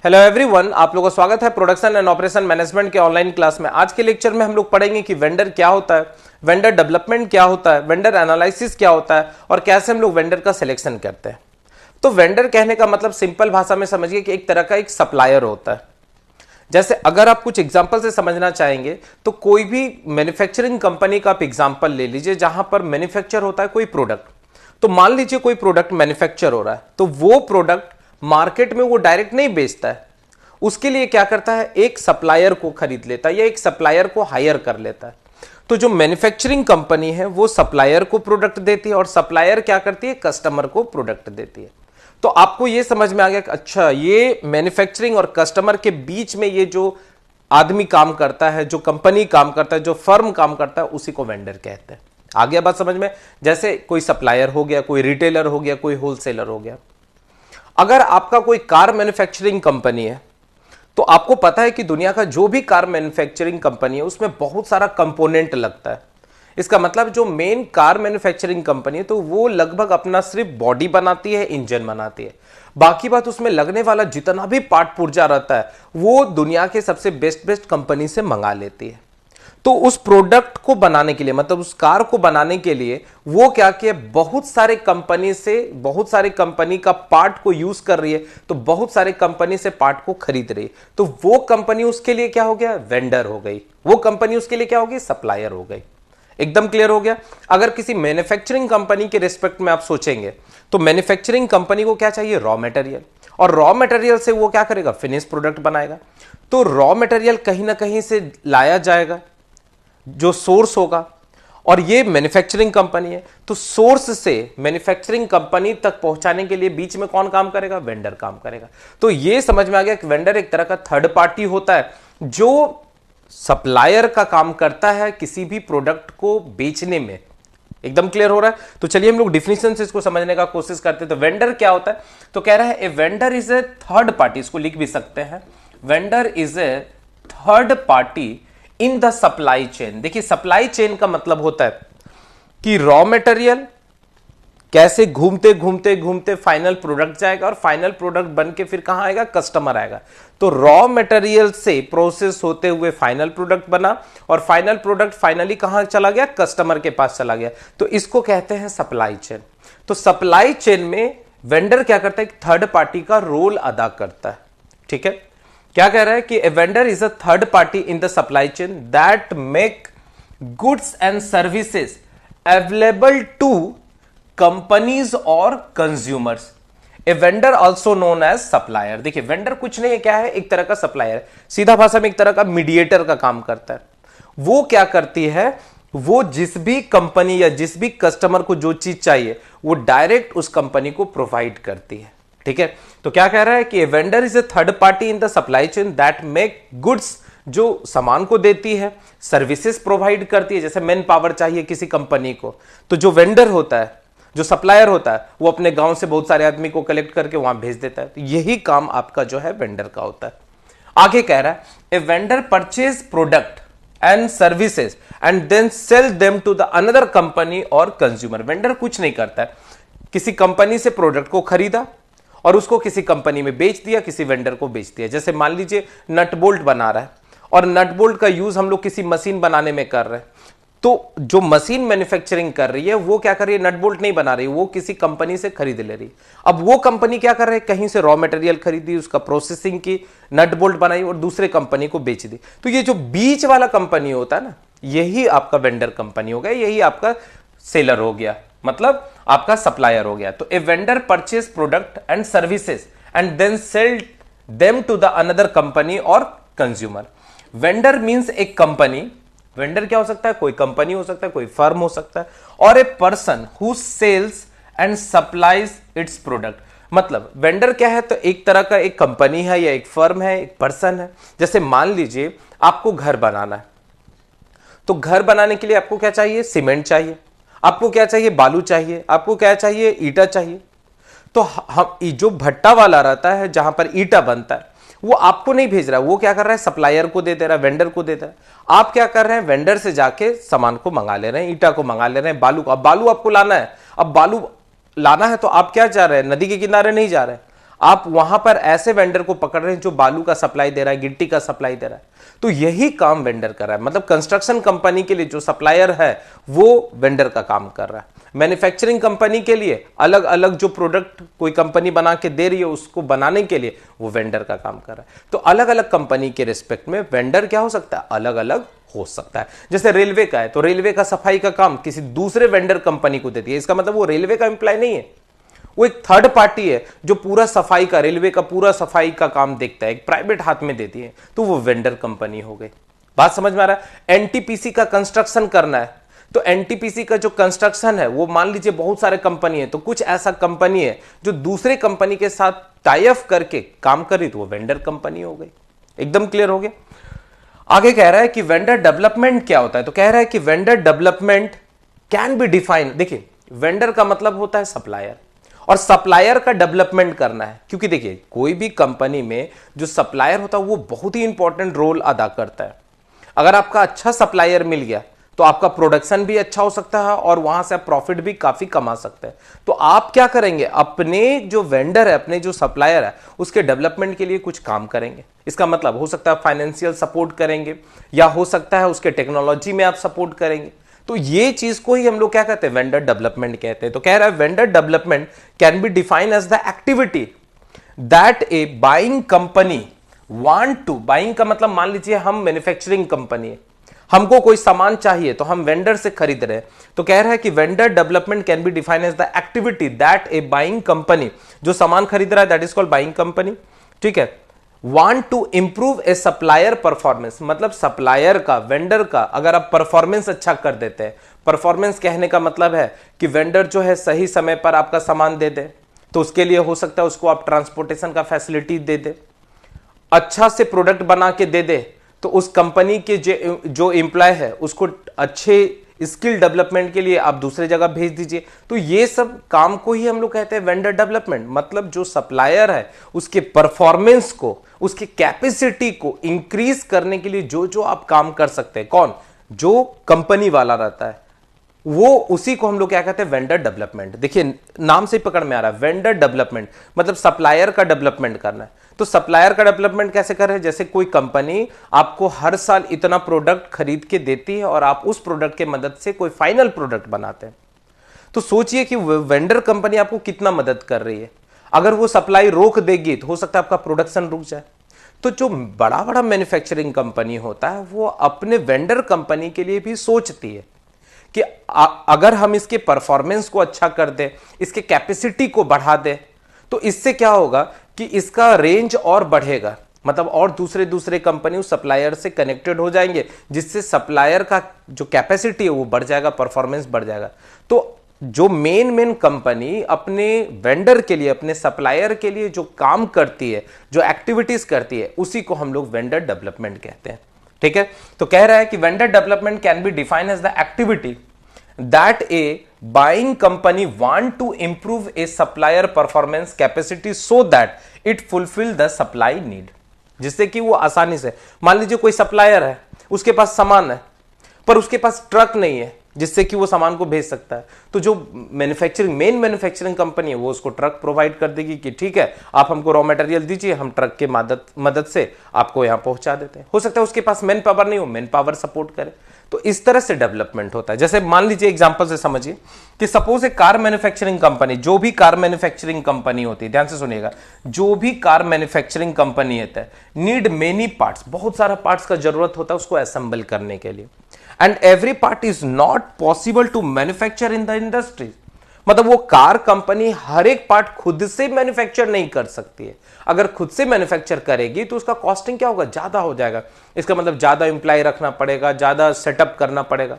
Hello everyone, आप लोगों का स्वागत है प्रोडक्शन एंड ऑपरेशन मैनेजमेंट के ऑनलाइन क्लास में। आज के लेक्चर में हम लोग पढ़ेंगे कि वेंडर क्या होता है, वेंडर डेवलपमेंट क्या होता है, वेंडर एनालिसिस क्या होता है और कैसे हम लोग वेंडर का सिलेक्शन करते हैं। तो वेंडर कहने का मतलब सिंपल भाषा में समझिए कि एक तरह का एक सप्लायर होता है। जैसे अगर आप कुछ एग्जांपल से समझना चाहेंगे तो कोई भी मैन्युफैक्चरिंग कंपनी का आप एग्जांपल ले लीजिए जहां पर मैन्युफैक्चर होता है कोई प्रोडक्ट। तो मान लीजिए कोई प्रोडक्ट मैन्युफैक्चर हो रहा है, तो वो प्रोडक्ट मार्केट में वो डायरेक्ट नहीं बेचता है, उसके लिए क्या करता है, एक सप्लायर को खरीद लेता है या एक सप्लायर को हायर कर लेता है। तो जो मैन्युफैक्चरिंग कंपनी है वो सप्लायर को प्रोडक्ट देती है और सप्लायर क्या करती है, कस्टमर को प्रोडक्ट देती है। तो आपको ये समझ में आ गया कि अच्छा, ये मैन्युफैक्चरिंग और कस्टमर के बीच में ये जो आदमी काम करता है, जो कंपनी काम करता है, जो फर्म काम करता है, उसी को वेंडर कहते हैं। आ गया बात समझ में? जैसे कोई सप्लायर हो गया, कोई रिटेलर हो गया, कोई होलसेलर हो गया। अगर आपका कोई कार मैन्युफैक्चरिंग कंपनी है तो आपको पता है कि दुनिया का जो भी कार मैन्युफैक्चरिंग कंपनी है उसमें बहुत सारा कंपोनेंट लगता है। इसका मतलब जो मेन कार मैन्युफैक्चरिंग कंपनी है तो वो लगभग अपना सिर्फ बॉडी बनाती है, इंजन बनाती है। बाकी बात उसमें लगने वाला जितना भी पार्ट पुर्जा रहता है वो दुनिया के सबसे बेस्ट कंपनी से मंगा लेती है। तो उस प्रोडक्ट को बनाने के लिए, मतलब उस कार को बनाने के लिए वो क्या किया, बहुत सारे कंपनी से, बहुत सारे कंपनी का पार्ट को यूज कर रही है, तो बहुत सारे कंपनी से पार्ट को खरीद रही है। तो वो कंपनी उसके लिए क्या हो गया, वेंडर हो गई। वो कंपनी उसके लिए क्या होगी, सप्लायर हो गई। एकदम क्लियर हो गया। अगर किसी मैन्युफैक्चरिंग कंपनी के रिस्पेक्ट में आप सोचेंगे तो मैन्युफैक्चरिंग कंपनी को क्या चाहिए, रॉ मटेरियल, और रॉ मटेरियल से वो क्या करेगा, फिनिश प्रोडक्ट बनाएगा। तो रॉ मटेरियल कहीं ना कहीं से लाया जाएगा, जो सोर्स होगा, और ये मैन्युफैक्चरिंग कंपनी है, तो सोर्स से मैन्युफैक्चरिंग कंपनी तक पहुंचाने के लिए बीच में कौन काम करेगा, वेंडर काम करेगा। तो ये समझ में आ गया कि वेंडर एक तरह का थर्ड पार्टी होता है जो सप्लायर का काम करता है किसी भी प्रोडक्ट को बेचने में। एकदम क्लियर हो रहा है? तो चलिए हम लोग डिफिनेशन से इसको समझने का कोशिश करते हैं। तो वेंडर क्या होता है, तो कह रहा है a vendor is a third party, इसको लिख भी सकते हैं, vendor is a third party in the supply chain. देखिए सप्लाई चेन का मतलब होता है कि रॉ मटेरियल कैसे घूमते घूमते घूमते फाइनल प्रोडक्ट जाएगा और फाइनल प्रोडक्ट बन के फिर कहां आएगा, कस्टमर आएगा। तो रॉ मटेरियल से प्रोसेस होते हुए फाइनल प्रोडक्ट बना और फाइनल प्रोडक्ट फाइनली कहां चला गया, कस्टमर के पास चला गया। तो इसको कहते हैं सप्लाई चेन। तो सप्लाई चेन में वेंडर क्या करता है, थर्ड पार्टी का रोल अदा करता है। ठीक है, क्या कह रहा है कि a vendor is a third party in the supply chain that make goods and services available to companies और consumers. A vendor also known as supplier. देखिए वेंडर कुछ नहीं है, क्या है, एक तरह का सप्लायर, सीधा भाषा में एक तरह का मीडिएटर का काम करता है। वो क्या करती है, वो जिस भी कंपनी या जिस भी कस्टमर को जो चीज चाहिए वो डायरेक्ट उस कंपनी को प्रोवाइड करती है। ठीक है, तो क्या कह रहा है कि vendor is a third party in the supply chain that make goods, जो सामान को देती है, सर्विसेज प्रोवाइड करती है। जैसे मैन पावर चाहिए किसी कंपनी को, तो जो वेंडर होता है, जो सप्लायर होता है, वो अपने गांव से बहुत सारे आदमी को कलेक्ट करके वहां भेज देता है। तो यही काम आपका जो है वेंडर का होता है। आगे कह रहा है a vendor purchase product and services and then sell them to the another company और कंज्यूमर। वेंडर कुछ नहीं करता है, किसी कंपनी से प्रोडक्ट को खरीदा और उसको किसी कंपनी में बेच दिया, किसी वेंडर को बेच दिया। जैसे मान लीजिए नट बोल्ट बना रहा है और नट बोल्ट का यूज हम लोग किसी मशीन बनाने में कर रहे हैं, तो जो मशीन मैन्युफैक्चरिंग कर रही है वो क्या कर रही है, नट बोल्ट नहीं बना रही, वो किसी कंपनी से खरीद ले रही। अब वो कंपनी क्या कर रही है, कहीं से रॉ मटेरियल खरीदी, उसका प्रोसेसिंग की, नट बोल्ट बनाई और दूसरे कंपनी को बेच दी। तो ये जो बीच वाला कंपनी होता है ना, यही आपका वेंडर कंपनी हो गया, यही आपका सेलर हो गया, मतलब आपका सप्लायर हो गया। तो a vendor purchase product and services and then sell them to the another company और कंज्यूमर। वेंडर मींस एक कंपनी, वेंडर क्या हो सकता है, कोई कंपनी हो सकता है, कोई फर्म हो सकता है, और a person who sells and supplies its product. मतलब वेंडर क्या है, तो एक तरह का एक कंपनी है या एक फर्म है, एक पर्सन है। जैसे मान लीजिए आपको घर बनाना है, तो घर बनाने के लिए आपको क्या चाहिए, सीमेंट चाहिए, आपको क्या चाहिए, बालू चाहिए, आपको क्या चाहिए, ईटा चाहिए। तो हम जो भट्टा वाला रहता है जहां पर ईटा बनता है वो आपको नहीं भेज रहा है, वो क्या कर रहा है, सप्लायर को दे दे रहा है, वेंडर को दे दे रहा है। आप क्या कर रहे हैं, वेंडर से जाके सामान को मंगा ले रहे हैं, ईटा को मंगा ले रहे हैं, बालू को। अब बालू आपको लाना है, अब बालू लाना है तो आप क्या जा रहे हैं, नदी के किनारे नहीं जा रहे हैं, आप वहां पर ऐसे वेंडर को पकड़ रहे हैं जो बालू का सप्लाई दे रहा है, गिट्टी का सप्लाई दे रहा है। तो यही काम वेंडर कर रहा है। मतलब कंस्ट्रक्शन कंपनी के लिए जो सप्लायर है वो वेंडर का काम कर रहा है। मैन्युफैक्चरिंग कंपनी के लिए अलग अलग जो प्रोडक्ट कोई कंपनी बना के दे रही है उसको बनाने के लिए वो वेंडर का काम कर रहा है। तो अलग अलग कंपनी के रिस्पेक्ट में वेंडर क्या हो सकता है, अलग अलग हो सकता है। जैसे रेलवे का है तो रेलवे का सफाई का काम किसी दूसरे वेंडर कंपनी को देती है, इसका मतलब वो रेलवे का एम्प्लॉय नहीं है, वो एक थर्ड पार्टी है जो पूरा सफाई का, रेलवे का पूरा सफाई का काम देखता है, एक प्राइवेट हाथ में देती है, तो वो वेंडर कंपनी हो गई। बात समझ में आ रहा है। एनटीपीसी का कंस्ट्रक्शन करना है तो एनटीपीसी का जो कंस्ट्रक्शन है वो मान लीजिए बहुत सारे कंपनी है, तो कुछ ऐसा कंपनी है जो दूसरे कंपनी के साथ टाई अप करके काम करी तो वो वेंडर कंपनी हो गई। एकदम क्लियर हो गया। आगे कह रहा है कि वेंडर डेवलपमेंट क्या होता है, तो कह रहा है कि vendor development can be define. देखिए वेंडर का मतलब होता है सप्लायर, और सप्लायर का डेवलपमेंट करना है, क्योंकि देखिए कोई भी कंपनी में जो सप्लायर होता है वो बहुत ही इंपॉर्टेंट रोल अदा करता है। अगर आपका अच्छा सप्लायर मिल गया तो आपका प्रोडक्शन भी अच्छा हो सकता है और वहां से आप प्रॉफिट भी काफी कमा सकते हैं। तो आप क्या करेंगे, अपने जो वेंडर है, अपने जो सप्लायर है उसके डेवलपमेंट के लिए कुछ काम करेंगे। इसका मतलब हो सकता है फाइनेंशियल सपोर्ट करेंगे, या हो सकता है उसके टेक्नोलॉजी में आप सपोर्ट करेंगे। तो ये चीज को ही हम लोग क्या कहते हैं, वेंडर डेवलपमेंट कहते हैं। तो कह रहा है vendor development can be defined as the activity that a buying company want to. Buying का मतलब मान लीजिए हम मैन्युफैक्चरिंग कंपनी है, हमको कोई सामान चाहिए तो हम वेंडर से खरीद रहे हैं, तो कह रहा है कि vendor development can be defined as the activity that a buying company, जो सामान खरीद रहा है that is called buying company, ठीक है, want to improve a supplier performance. मतलब सप्लायर का, वेंडर का अगर आप परफॉर्मेंस अच्छा कर देते हैं, परफॉर्मेंस कहने का मतलब है कि वेंडर जो है सही समय पर आपका सामान दे दे, तो उसके लिए हो सकता है उसको आप ट्रांसपोर्टेशन का फैसिलिटी दे दे, अच्छा से प्रोडक्ट बना के दे दे, तो उस कंपनी के जो एम्प्लॉय है उसको अच्छे स्किल डेवलपमेंट के लिए आप दूसरे जगह भेज दीजिए। तो ये सब काम को ही हम लोग कहते हैं वेंडर डेवलपमेंट। मतलब जो सप्लायर है उसके परफॉर्मेंस को, उसकी कैपेसिटी को इंक्रीज करने के लिए जो जो आप काम कर सकते हैं, कौन, जो कंपनी वाला रहता है वो, उसी को हम लोग क्या कहते हैं, वेंडर डेवलपमेंट। देखिए नाम से पकड़ में आ रहा है, वेंडर डेवलपमेंट मतलब सप्लायर का डेवलपमेंट करना है। तो सप्लायर का डेवलपमेंट कैसे कर रहे हैं, जैसे कोई कंपनी आपको हर साल इतना प्रोडक्ट खरीद के देती है और आप उस प्रोडक्ट के मदद से कोई फाइनल प्रोडक्ट बनाते हैं। तो सोचिए कि वेंडर कंपनी आपको कितना मदद कर रही है। अगर वो सप्लाई रोक देगी तो हो सकता है आपका प्रोडक्शन रुक जाए। तो जो बड़ा बड़ा मैन्युफैक्चरिंग कंपनी होता है वो अपने वेंडर कंपनी के लिए भी सोचती है कि अगर हम इसके परफॉर्मेंस को अच्छा कर दें, इसके कैपेसिटी को बढ़ा दें, तो इससे क्या होगा कि इसका रेंज और बढ़ेगा। मतलब और दूसरे दूसरे कंपनी उस सप्लायर से कनेक्टेड हो जाएंगे, जिससे सप्लायर का जो कैपेसिटी है वो बढ़ जाएगा, परफॉर्मेंस बढ़ जाएगा। तो जो मेन कंपनी अपने वेंडर के लिए, अपने सप्लायर के लिए जो काम करती है, जो एक्टिविटीज करती है, उसी को हम लोग वेंडर डेवलपमेंट कहते हैं। ठीक है। तो कह रहा है कि vendor development can be defined as the activity that a buying company want to improve a supplier performance capacity so that it fulfil the supply need. जिससे कि वो आसानी से, मान लीजिए कोई सप्लायर है, उसके पास सामान है पर उसके पास ट्रक नहीं है जिससे कि वो सामान को भेज सकता है, तो जो मेन मैन्युफैक्चरिंग कंपनी है वो उसको ट्रक प्रोवाइड कर देगी कि ठीक है आप हमको रॉ मटेरियल दीजिए, हम ट्रक के मदद से आपको यहां पहुंचा देते हैं। हो सकता है उसके पास मैन पावर नहीं हो, मैन पावर सपोर्ट करे। तो इस तरह से डेवलपमेंट होता है। जैसे मान लीजिए एग्जांपल से समझिए कि सपोज एक कार मैन्युफैक्चरिंग कंपनी, जो भी कार मैन्युफैक्चरिंग कंपनी होती है, ध्यान से सुनिएगा, जो भी कार मैन्युफैक्चरिंग कंपनी होता है नीड मेनी पार्ट्स, बहुत सारा पार्ट्स का जरूरत होता है उसको असेंबल करने के लिए। And every part is not possible to manufacture in the industry. मतलब वो कार कंपनी हर एक पार्ट खुद से मैन्युफैक्चर नहीं कर सकती है। अगर खुद से मैन्युफैक्चर करेगी तो उसका कॉस्टिंग क्या होगा, ज्यादा हो जाएगा। इसका मतलब ज्यादा एम्प्लॉय रखना पड़ेगा, ज्यादा सेटअप करना पड़ेगा।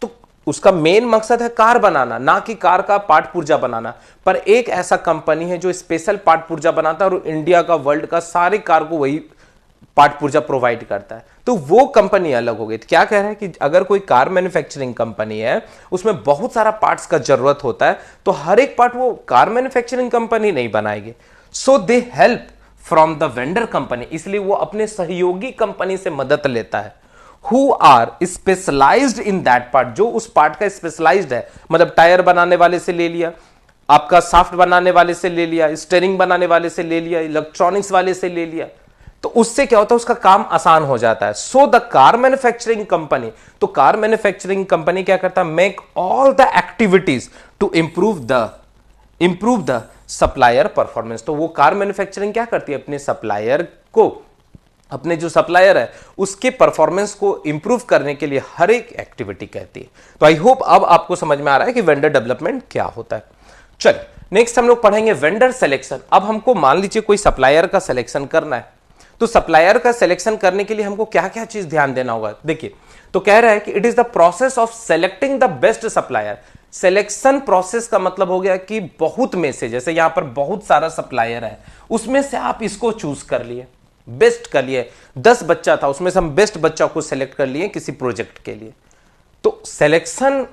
तो उसका मेन मकसद है कार बनाना, ना कि कार का पार्ट पुर्जा बनाना। पर एक ऐसा कंपनी है जो स्पेशल पार्ट पुर्जा बनाता है और इंडिया का, वर्ल्ड का सारे कार को वही पार्ट पुर्जा प्रोवाइड करता है, तो वो कंपनी अलग हो गई। तो क्या कह रहा है कि अगर कोई कार मैन्युफैक्चरिंग कंपनी है, उसमें बहुत सारा पार्ट्स का जरूरत होता है, तो हर एक पार्ट वो कार मैन्युफैक्चरिंग कंपनी नहीं बनाएगी। So they help from the vendor company, इसलिए वो अपने सहयोगी कंपनी से मदद लेता है, who are specialised in that part, जो उस पार्ट का स्पेशलाइज्ड है। मतलब टायर बनाने वाले से ले लिया, आपका सॉफ्ट बनाने वाले से ले लिया, स्टीयरिंग बनाने वाले से ले लिया, इलेक्ट्रॉनिक्स वाले से ले लिया, तो उससे क्या होता है, उसका काम आसान हो जाता है। So the car manufacturing company, तो कार मैन्युफैक्चरिंग कंपनी क्या करता है, make all the activities to improve the supplier performance. तो वो कार मैन्युफैक्चरिंग क्या करती है, अपने सप्लायर को, अपने जो सप्लायर है उसके परफॉर्मेंस को इंप्रूव करने के लिए हर एक एक्टिविटी कहती है। तो आई होप अब आपको समझ में आ रहा है कि वेंडर डेवलपमेंट क्या होता है। चलिए नेक्स्ट हम लोग पढ़ेंगे वेंडर सिलेक्शन। अब हमको मान लीजिए कोई सप्लायर का सिलेक्शन करना है, तो सप्लायर का सिलेक्शन करने के लिए हमको क्या क्या चीज ध्यान देना होगा। देखिए, तो कह रहा है कि it is the process of selecting the best supplier. Selection process का मतलब हो गया कि बहुत में से, जैसे यहां पर बहुत सारा सप्लायर है, उसमें से आप इसको चूज कर लिए, बेस्ट कर लिए। 10 बच्चा था, उसमें से हम बेस्ट बच्चा को सिलेक्ट कर लिए किसी प्रोजेक्ट के लिए। तो सिलेक्शन,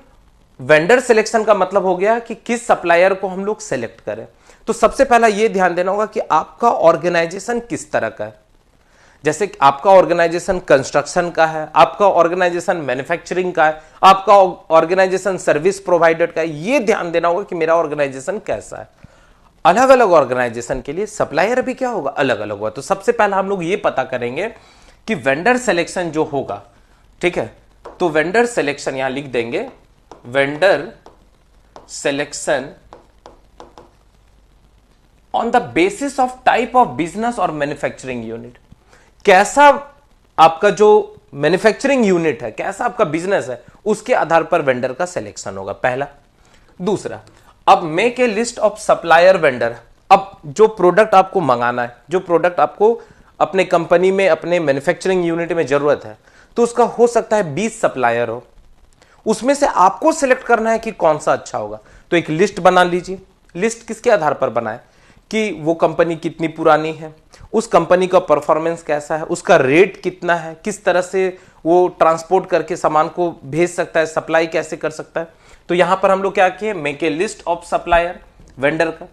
वेंडर सिलेक्शन का मतलब हो गया कि किस सप्लायर को हम लोग सेलेक्ट करें। तो सबसे पहला यह ध्यान देना होगा कि आपका ऑर्गेनाइजेशन किस तरह का है। जैसे कि आपका ऑर्गेनाइजेशन कंस्ट्रक्शन का है, आपका ऑर्गेनाइजेशन मैन्युफैक्चरिंग का है, आपका ऑर्गेनाइजेशन सर्विस प्रोवाइडर का है, यह ध्यान देना होगा कि मेरा ऑर्गेनाइजेशन कैसा है। अलग अलग ऑर्गेनाइजेशन के लिए सप्लायर भी क्या होगा, अलग अलग होगा। तो सबसे पहला हम लोग ये पता करेंगे कि वेंडर सिलेक्शन जो होगा, ठीक है, तो वेंडर सिलेक्शन यहां लिख देंगे, vendor selection on the basis of type of business और मैन्युफैक्चरिंग यूनिट। कैसा आपका जो मैन्युफैक्चरिंग यूनिट है, कैसा आपका बिजनेस है, उसके आधार पर वेंडर का सिलेक्शन होगा, पहला। दूसरा, अब make a list of supplier vendor. अब जो प्रोडक्ट आपको मंगाना है, जो प्रोडक्ट आपको अपने कंपनी में, अपने मैन्युफैक्चरिंग यूनिट में जरूरत है, तो उसका हो सकता है 20 सप्लायर हो, उसमें से आपको सिलेक्ट करना है कि कौन सा अच्छा होगा। तो एक लिस्ट बना लीजिए। लिस्ट किसके आधार पर बनाए, कि वो कंपनी कितनी पुरानी है, उस कंपनी का परफॉर्मेंस कैसा है, उसका रेट कितना है, किस तरह से वो ट्रांसपोर्ट करके सामान को भेज सकता है, सप्लाई कैसे कर सकता है। तो यहां पर हम लोग क्या किए, make a list of supplier vendor का।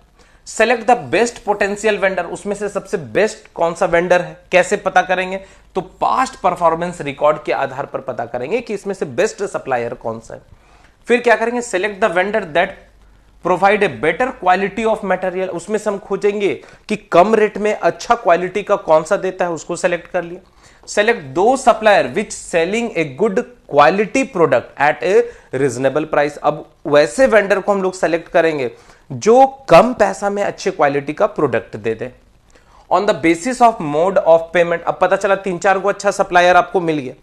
Select the best potential vendor, उसमें से सबसे बेस्ट कौन सा वेंडर है, कैसे पता करेंगे, तो पास्ट परफॉर्मेंस रिकॉर्ड के आधार पर पता करेंगे कि इसमें से बेस्ट सप्लायर कौन सा है। फिर क्या करेंगे, select the vendor that provide a better quality of material, उसमें से हम खोजेंगे कि कम रेट में अच्छा क्वालिटी का कौन सा देता है, उसको सेलेक्ट कर लिया। सेलेक्ट दो supplier which selling a good quality product at A reasonable price. अब वैसे वेंडर को हम लोग सेलेक्ट करेंगे जो कम पैसा में अच्छे क्वालिटी का product they they. On the basis of mode of payment, अब पता चला 3-4 को अच्छा सप्लायर आपको मिल गया,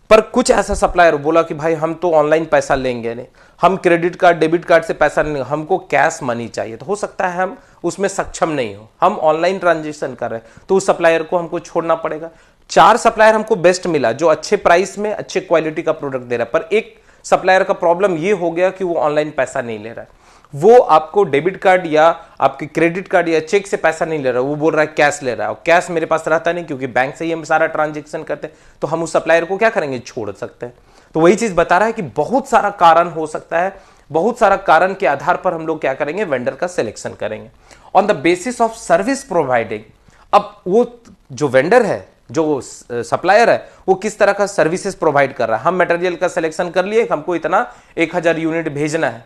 पर कुछ ऐसा सप्लायर बोला कि भाई हम तो ऑनलाइन पैसा लेंगे नहीं, हम क्रेडिट कार्ड डेबिट कार्ड से पैसा नहीं, हमको कैश मनी चाहिए। तो हो सकता है हम उसमें सक्षम नहीं हो, हम ऑनलाइन ट्रांजेक्शन कर रहे हैं, तो उस सप्लायर को हमको छोड़ना पड़ेगा। 4 सप्लायर हमको बेस्ट मिला जो अच्छे प्राइस में अच्छे क्वालिटी का प्रोडक्ट दे रहा है, पर एक सप्लायर का प्रॉब्लम ये हो गया कि वो ऑनलाइन पैसा नहीं ले रहा है, वो आपको डेबिट कार्ड या आपके क्रेडिट कार्ड या चेक से पैसा नहीं ले रहा है, वो बोल रहा है कैश ले रहा है, और कैश मेरे पास रहता नहीं क्योंकि बैंक से ही हम सारा ट्रांजेक्शन करते हैं। तो हम उस सप्लायर को क्या करेंगे, छोड़ सकते हैं। तो वही चीज बता रहा है कि बहुत सारा कारण हो सकता है, बहुत सारा कारण के आधार पर हम लोग क्या करेंगे, वेंडर का सिलेक्शन करेंगे। On the basis of service providing, अब वो जो वेंडर है, जो सप्लायर है, वो किस तरह का सर्विसेज प्रोवाइड कर रहा है। हम मटेरियल का सिलेक्शन कर लिए, हमको इतना 1000 यूनिट भेजना है।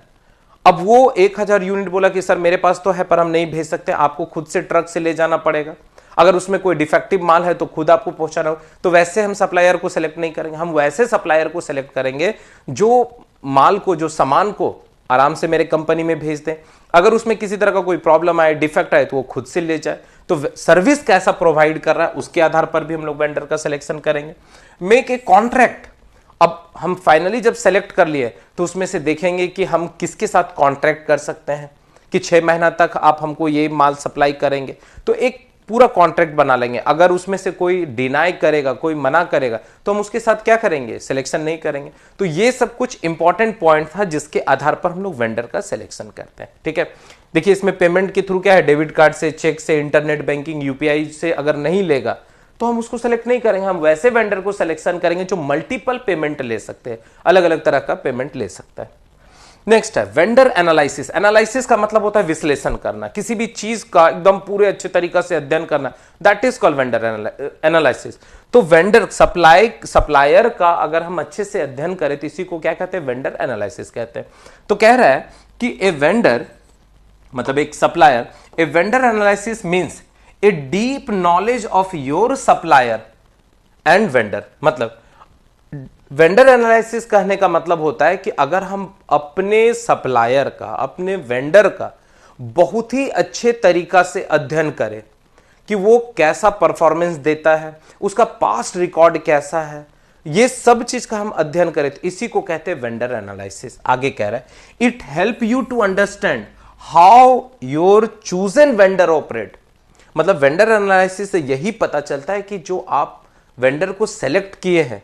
अब वो 1000 यूनिट बोला कि सर मेरे पास तो है पर हम नहीं भेज सकते, आपको खुद से ट्रक से ले जाना पड़ेगा, अगर उसमें कोई डिफेक्टिव माल है तो खुद आपको पहुंचाना हो। तो वैसे हम सप्लायर को सिलेक्ट नहीं करेंगे, हम वैसे सप्लायर को सिलेक्ट करेंगे जो माल को, जो सामान को आराम से मेरे कंपनी में भेज दें, अगर उसमें किसी तरह का कोई प्रॉब्लम आए, डिफेक्ट आए, तो वो खुद से ले जाए। तो सर्विस कैसा प्रोवाइड कर रहा है उसके आधार पर भी हम लोग वेंडर का सिलेक्शन करेंगे। मेक ए कॉन्ट्रैक्ट, अब हम फाइनली जब सेलेक्ट कर लिए तो उसमें से देखेंगे कि हम किसके साथ कॉन्ट्रैक्ट कर सकते हैं, कि 6 महीना तक आप हमको ये माल सप्लाई करेंगे, तो एक पूरा कॉन्ट्रैक्ट बना लेंगे। अगर उसमें से कोई डिनाई करेगा, कोई मना करेगा, तो हम उसके साथ क्या करेंगे, सिलेक्शन नहीं करेंगे। तो ये सब कुछ इंपॉर्टेंट पॉइंट था जिसके आधार पर हम लोग वेंडर का सिलेक्शन करते हैं। ठीक है, देखिए इसमें पेमेंट के थ्रू क्या है, डेबिट कार्ड से, चेक से, इंटरनेट बैंकिंग, यूपीआई से अगर नहीं लेगा तो हम उसको सेलेक्ट नहीं करेंगे, हम वैसे वेंडर को सिलेक्शन करेंगे जो मल्टीपल पेमेंट ले सकते हैं, अलग अलग तरह का पेमेंट ले सकता है। नेक्स्ट है वेंडर एनालिसिस। एनालिसिस का मतलब होता है विश्लेषण करना, किसी भी चीज का एकदम पूरे अच्छे तरीका से अध्ययन करना, that is called vendor analysis. तो वेंडर सप्लायर का अगर हम अच्छे से अध्ययन करें तो इसी को क्या कहते हैं, वेंडर एनालिसिस कहते हैं। तो कह रहा है कि ए वेंडर मतलब एक supplier, a vendor analysis means a deep knowledge of your supplier and vendor. मतलब वेंडर एनालिसिस कहने का मतलब होता है कि अगर हम अपने सप्लायर का, अपने वेंडर का बहुत ही अच्छे तरीका से अध्ययन करें कि वो कैसा परफॉर्मेंस देता है, उसका पास्ट रिकॉर्ड कैसा है, ये सब चीज का हम अध्ययन करें, तो इसी को कहते हैं वेंडर एनालिसिस। आगे कह रहा है it help you to understand how your chosen vendor operate. मतलब वेंडर एनालिसिस से यही पता चलता है कि जो आप वेंडर को सेलेक्ट किए हैं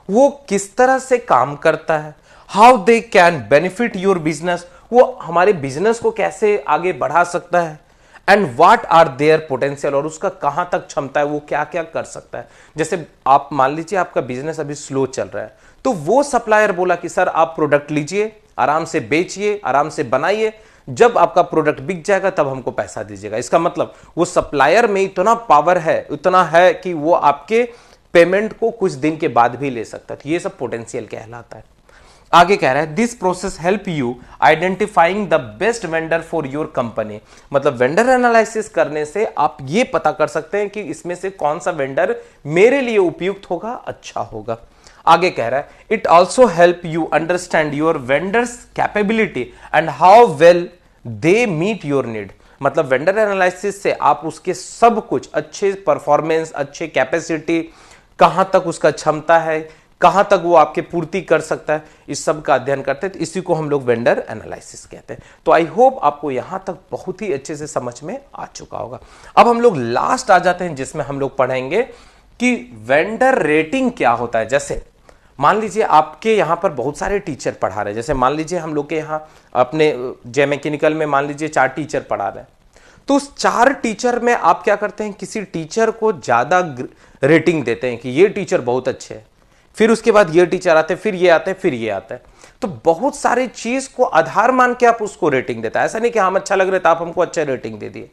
वो किस तरह से काम करता है, how they can benefit your business, वो हमारे बिजनेस को कैसे आगे बढ़ा सकता है, and what are their potential, और उसका कहां तक क्षमता है, वो क्या क्या कर सकता है। जैसे आप मान लीजिए आपका बिजनेस अभी स्लो चल रहा है, तो वो सप्लायर बोला कि सर आप प्रोडक्ट लीजिए, आराम से बेचिए, आराम से बनाइए, जब आपका प्रोडक्ट बिक जाएगा तब हमको पैसा दीजिएगा। इसका मतलब वो सप्लायर में इतना पावर है, उतना है कि वो आपके पेमेंट को कुछ दिन के बाद भी ले सकता है। तो ये सब पोटेंशियल कहलाता है। आगे कह रहा है this process help you identifying the best vendor for your company. मतलब वेंडर एनालिसिस करने से आप ये पता कर सकते हैं कि इसमें से कौन सा वेंडर मेरे लिए उपयुक्त होगा, अच्छा होगा। आगे कह रहा है it also help you understand your vendors capability and how well they meet your need. मतलब वेंडर एनालिसिस से आप उसके सब कुछ अच्छे परफॉर्मेंस, अच्छे कैपेसिटी, कहां तक उसका क्षमता है, कहां तक वो आपके पूर्ति कर सकता है, इस सब का अध्ययन करते हैं। तो इसी को हम लोग वेंडर एनालिसिस कहते हैं। तो आई होप आपको यहां तक बहुत ही अच्छे से समझ में आ चुका होगा। अब हम लोग लास्ट आ जाते हैं जिसमें हम लोग पढ़ेंगे कि वेंडर रेटिंग क्या होता है। जैसे मान लीजिए आपके यहां पर बहुत सारे टीचर पढ़ा रहे हैं, जैसे मान लीजिए हम लोग के यहां अपने जे मैकेनिकल में मान लीजिए 4 टीचर पढ़ा रहे हैं, तो उस 4 टीचर में आप क्या करते हैं, किसी टीचर को ज्यादा रेटिंग देते हैं कि ये टीचर बहुत अच्छे हैं, फिर उसके बाद ये टीचर आते हैं, फिर ये आते हैं, फिर ये आते हैं। तो बहुत सारी चीज को आधार मान के आप उसको रेटिंग देता है। ऐसा नहीं कि हम अच्छा लग रहे तो आप हमको अच्छा रेटिंग दे दिए,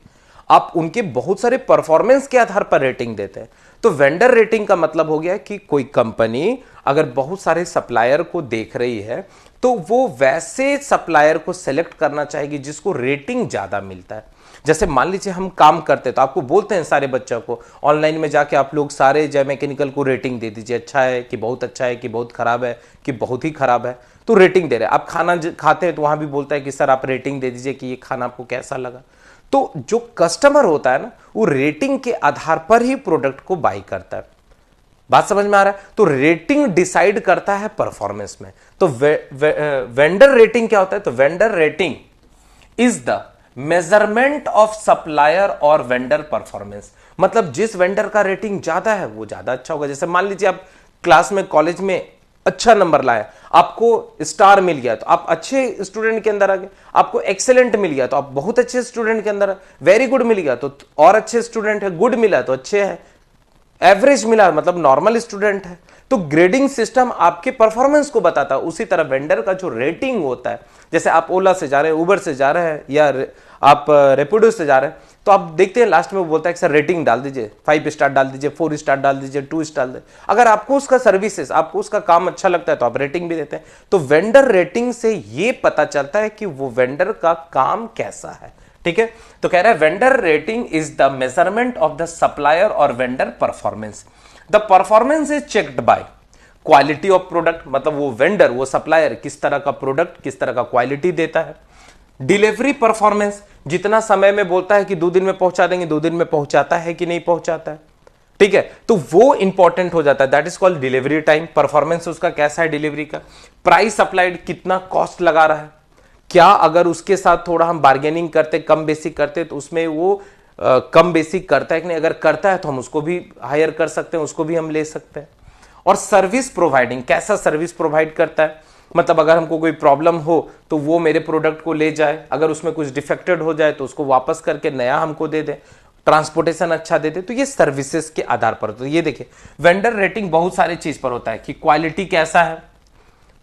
आप उनके बहुत सारे परफॉर्मेंस के आधार पर रेटिंग देते हैं। तो वेंडर रेटिंग का मतलब हो गया कि कोई कंपनी अगर बहुत सारे सप्लायर को देख रही है तो वो वैसे सप्लायर को सेलेक्ट करना चाहेगी जिसको रेटिंग ज्यादा मिलता है। जैसे मान लीजिए हम काम करते हैं तो आपको बोलते हैं सारे बच्चों को ऑनलाइन में जाके आप लोग सारे जय मैकेनिकल को रेटिंग दे दीजिए, अच्छा है कि बहुत अच्छा है कि बहुत खराब है कि बहुत ही खराब है, तो रेटिंग दे रहे हैं। आप खाना खाते हैं तो वहां भी बोलता है कि सर आप रेटिंग दे दीजिए कि ये खाना आपको कैसा लगा। तो जो कस्टमर होता है ना, वो रेटिंग के आधार पर ही प्रोडक्ट को बाई करता है। बात समझ में आ रहा है? तो रेटिंग डिसाइड करता है परफॉर्मेंस में। तो वेंडर रेटिंग क्या होता है? तो vendor rating is the measurement of supplier और वेंडर परफॉर्मेंस। मतलब जिस वेंडर का रेटिंग ज्यादा है वो ज्यादा अच्छा होगा। जैसे मान लीजिए आप क्लास में, कॉलेज में अच्छा नंबर लाए, आपको स्टार मिल गया तो आप अच्छे स्टूडेंट के अंदर आ गए, आपको एक्सेलेंट मिल गया तो आप बहुत अच्छे स्टूडेंट के अंदर, वेरी गुड मिल गया तो और अच्छे स्टूडेंट है, गुड मिला तो अच्छे है, एवरेज मिला मतलब नॉर्मल स्टूडेंट है। तो ग्रेडिंग सिस्टम आपके परफॉर्मेंस को बताता है। उसी तरह वेंडर का जो रेटिंग होता है, जैसे आप ओला से जा रहे हैं, उबर से जा रहे हैं या आप रेपिडो से जा रहे हैं, तो आप देखते हैं लास्ट में वो बोलता है कि सर रेटिंग डाल दीजिए, 5 स्टार डाल दीजिए, 4 स्टार डाल दीजिए, 2 स्टार दे। अगर आपको उसका सर्विसेज, आपको उसका काम अच्छा लगता है तो आप रेटिंग भी देते हैं। तो वेंडर रेटिंग से ये पता चलता है कि वो वेंडर का काम कैसा है। ठीक है, तो कह रहा है vendor rating is the measurement of the supplier और vendor performance. The performance is checked by quality of product, मतलब वो वेंडर, वो सप्लायर किस तरह का प्रोडक्ट, किस तरह का क्वालिटी देता है। डिलीवरी परफॉर्मेंस, जितना समय में बोलता है कि 2 दिन में पहुंचा देंगे, 2 दिन में पहुंचाता है कि नहीं पहुंचाता है। ठीक है, तो वो इंपॉर्टेंट हो जाता है, that is called delivery time. Performance उसका कैसा है डिलीवरी का। प्राइस अप्लाइड, कितना कॉस्ट लगा रहा है, क्या अगर उसके साथ थोड़ा हम बार्गेनिंग करते, कम बेसिक करते, तो उसमें वो कम बेसिक करता है कि नहीं, अगर करता है तो हम उसको भी हायर कर सकते हैं, उसको भी हम ले सकते हैं। और सर्विस प्रोवाइडिंग, कैसा सर्विस प्रोवाइड करता है, मतलब अगर हमको कोई प्रॉब्लम हो तो वो मेरे प्रोडक्ट को ले जाए, अगर उसमें कुछ डिफेक्टेड हो जाए तो उसको वापस करके नया हमको दे दे, ट्रांसपोर्टेशन अच्छा दे दे। तो ये सर्विसेज के आधार पर। तो ये देखिए वेंडर रेटिंग बहुत सारी चीज पर होता है कि क्वालिटी कैसा है,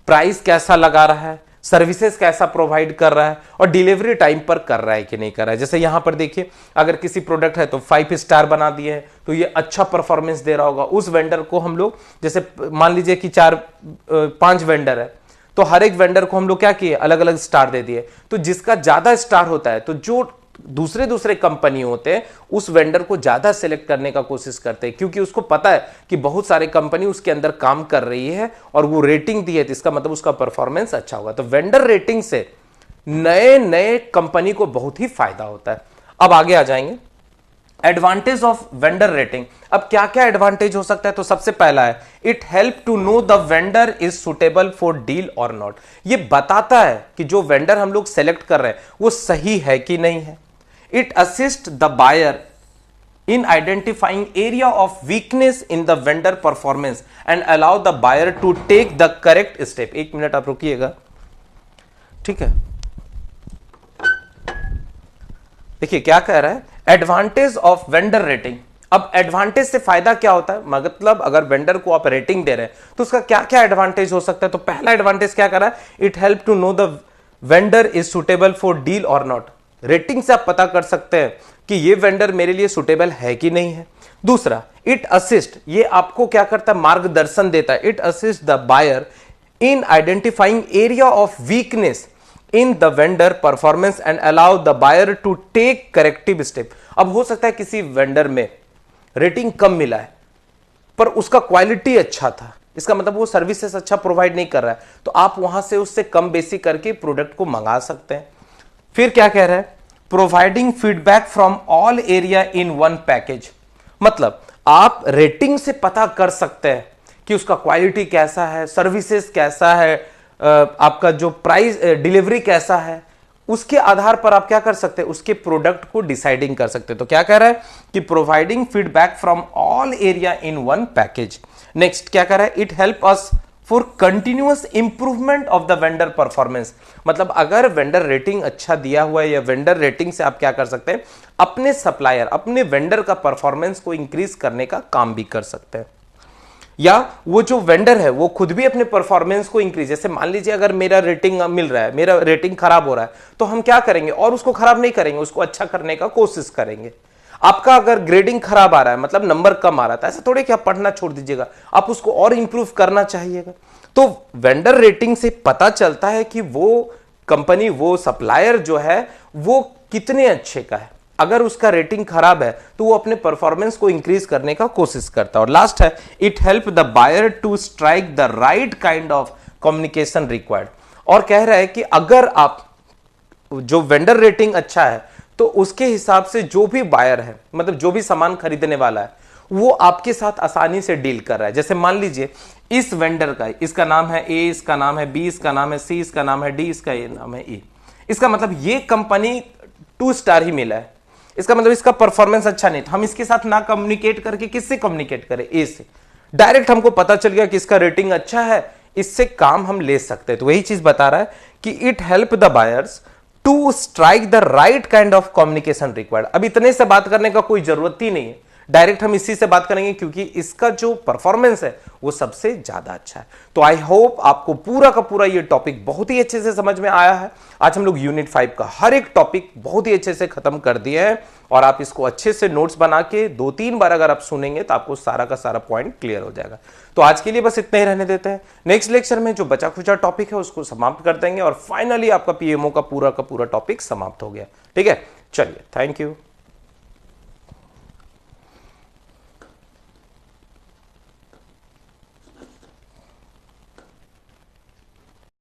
प्राइस कैसा लगा रहा है, सर्विसेज कैसा प्रोवाइड कर रहा है, और डिलीवरी टाइम पर कर रहा है कि नहीं कर रहा है। जैसे यहां पर देखिए अगर किसी प्रोडक्ट है तो 5 स्टार बना दिए हैं तो ये अच्छा परफॉर्मेंस दे रहा होगा। उस वेंडर को हम लोग, जैसे मान लीजिए कि 5 वेंडर है तो हर एक वेंडर को हम लोग क्या किए, अलग अलग स्टार दे दिए। तो जिसका ज्यादा स्टार होता है तो जो दूसरे दूसरे कंपनी होते हैं उस वेंडर को ज्यादा सिलेक्ट करने का कोशिश करते हैं, क्योंकि उसको पता है कि बहुत सारे कंपनी उसके अंदर काम कर रही है और वो रेटिंग दी है, तो इसका मतलब उसका परफॉर्मेंस अच्छा होगा। तो वेंडर रेटिंग से नए नए कंपनी को बहुत ही फायदा होता है। अब आगे आ जाएंगे, एडवांटेज ऑफ वेंडर रेटिंग। अब क्या क्या एडवांटेज हो सकता है, तो सबसे पहला है it help to know the vendor is suitable for deal और नॉट। ये बताता है कि जो वेंडर हम लोग सेलेक्ट कर रहे हैं वो सही है कि नहीं है। It assist the buyer in identifying area of weakness in the vendor performance and allow the buyer to take the correct step। एक मिनट आप रुकिएगा, ठीक है। देखिए क्या कह रहा है, एडवांटेज ऑफ वेंडर रेटिंग। अब एडवांटेज से फायदा क्या होता है, मतलब अगर वेंडर को आप रेटिंग दे रहे हैं तो उसका क्या क्या एडवांटेज हो सकता है। तो पहला एडवांटेज क्या कर रहा है, it help to know the vendor is suitable for deal और नॉट। रेटिंग से आप पता कर सकते हैं कि ये वेंडर मेरे लिए सुटेबल है कि नहीं है। दूसरा, इट असिस्ट, ये आपको क्या करता है, मार्गदर्शन देता है। It assist the buyer in identifying area of weakness in the vendor performance and allow the buyer to take corrective step. अब हो सकता है किसी वेंडर में रेटिंग कम मिला है पर उसका क्वालिटी अच्छा था, इसका मतलब वो सर्विसेज अच्छा प्रोवाइड नहीं कर रहा है, तो आप वहां से उससे कम बेसी करके प्रोडक्ट को मंगा सकते हैं। फिर क्या कह रहा है, providing feedback from all area in one package. मतलब आप रेटिंग से पता कर सकते हैं कि उसका क्वालिटी कैसा है, सर्विसेज कैसा है, आपका जो प्राइस डिलीवरी कैसा है, उसके आधार पर आप क्या कर सकते हैं, उसके प्रोडक्ट को डिसाइडिंग कर सकते हैं। तो क्या कह रहा है कि providing feedback from all area in one package. Next क्या कह रहा है, it help us for continuous improvement of the vendor performance. मतलब अगर वेंडर रेटिंग अच्छा दिया हुआ है या वेंडर रेटिंग से आप क्या कर सकते हैं, अपने सप्लायर, अपने वेंडर का परफॉर्मेंस को इंक्रीज करने का काम भी कर सकते हैं, या वो जो वेंडर है वो खुद भी अपने परफॉर्मेंस को इंक्रीज, जैसे मान लीजिए अगर मेरा रेटिंग मिल रहा है, मेरा रेटिंग खराब हो रहा है, तो हम क्या करेंगे, और उसको खराब नहीं करेंगे, उसको अच्छा करने का कोशिश करेंगे। आपका अगर ग्रेडिंग खराब आ रहा है, मतलब नंबर कम आ रहा था, ऐसा थोड़े कि आप पढ़ना छोड़ दीजिएगा, आप उसको और इंप्रूव करना चाहिएगा। तो वेंडर रेटिंग से पता चलता है कि वो कंपनी, वो सप्लायर जो है वो कितने अच्छे का है। अगर उसका रेटिंग खराब है तो वो अपने परफॉर्मेंस को इंक्रीज करने का कोशिश करता है। और लास्ट है, it help the buyer to strike the right kind of communication required. और कह रहा है कि अगर आप, जो वेंडर रेटिंग अच्छा है तो उसके हिसाब से जो भी बायर है, मतलब जो भी सामान खरीदने वाला है, वो आपके साथ आसानी से डील कर रहा है। जैसे मान लीजिए इस वेंडर का, इसका नाम है ए, इसका नाम है बी, इसका नाम है सी, इसका नाम है डी, इसका ये नाम है ई। इसका मतलब ये कंपनी 2 स्टार ही मिला है, इसका मतलब इसका परफॉर्मेंस अच्छा नहीं। हम इसके साथ ना कम्युनिकेट करके किससे कम्युनिकेट करें, ए से। डायरेक्ट हमको पता चल गया कि इसका रेटिंग अच्छा है, इससे काम हम ले सकते हैं। तो वही चीज बता रहा है कि it help the buyers to strike the right kind of communication required. अब इतने से बात करने का कोई जरूरत ही नहीं है, डायरेक्ट हम इसी से बात करेंगे क्योंकि इसका जो परफॉर्मेंस है वो सबसे ज्यादा अच्छा है। तो आई होप आपको पूरा का पूरा ये टॉपिक बहुत ही अच्छे से समझ में आया है। आज हम लोग यूनिट 5 का हर एक टॉपिक बहुत ही अच्छे से खत्म कर दिए हैं और आप इसको अच्छे से नोट्स बना के 2-3 बार अगर आप सुनेंगे तो आपको सारा का सारा पॉइंट क्लियर हो जाएगा। तो आज के लिए बस इतना ही रहने देते हैं। नेक्स्ट लेक्चर में जो बचा खुचा टॉपिक है उसको समाप्त कर देंगे और फाइनली आपका पीएमओ का पूरा टॉपिक समाप्त हो गया। ठीक है, चलिए, थैंक यू।